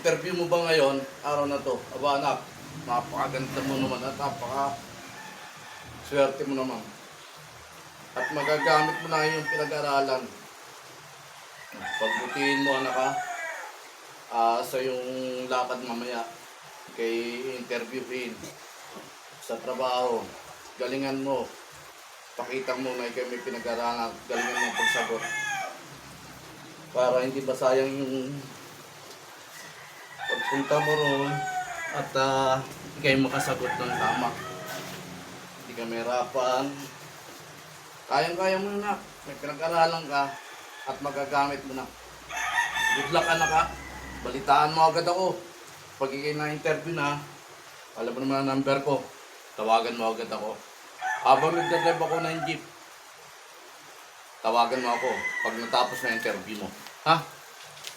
interview mo ba ngayon, araw na to? Aba anak, napakaganda mo naman at swerte mo naman. At magagamit mo na yung pinag-aralan. Pagbutihin mo anak ha, sa yung lakad mamaya kay interviewin sa trabaho. Galingan mo. Pakita mo na ikaw may pinag-aralan. Galingan mo pagsagot. Para hindi ba sayang yung pagpunta mo ron at ikaw makasagot ng tama. Hindi ka mahirapan. Kayang-kaya mo na. May pinag-aralan ka at magagamit mo na. Good luck anak ha. Balitaan mo agad ako. Pag ikay na-interview na, alam mo naman ang number ko. Tawagan mo agad ako. Habang nagdadrive ako ng jeep, tawagan mo ako pag natapos na interview mo. Ha?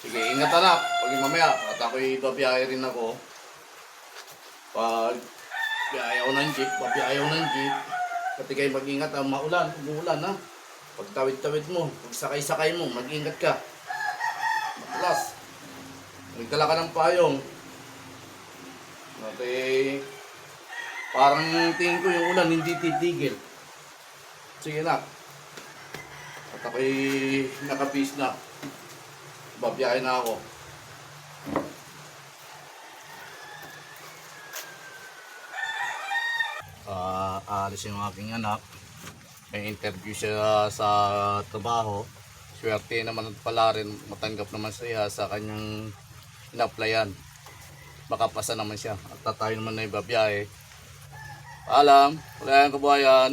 Sige, ingat anak. Pag mamaya, at ako'y babiyahe rin ako. Pag biyahe ako ng jeep, babiyahe ako ng jeep. Pati kayo mag-ingat, maulan, umuulan ha. Pag tawid-tawid mo, pag sakay-sakay mo, mag-ingat ka. Plus, nagdala ka ng payong. At parang tingin ko yung ulan hindi titigil. Sige na. At ako'y nakabis na. Babiyahe na ako. Aalis yung aking anak. May interview siya sa trabaho. Swerte naman pala rin, matanggap naman siya sa kanyang ina-applyan. Makapasa naman siya. At tayo naman na ibabiyahe. Paalam, wala yung kabuhayan.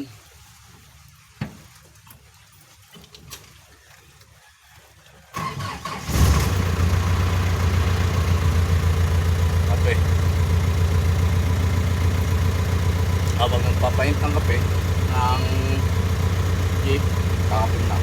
Kape. Habang nagpapaint ng kape ng jeep, kakapin na.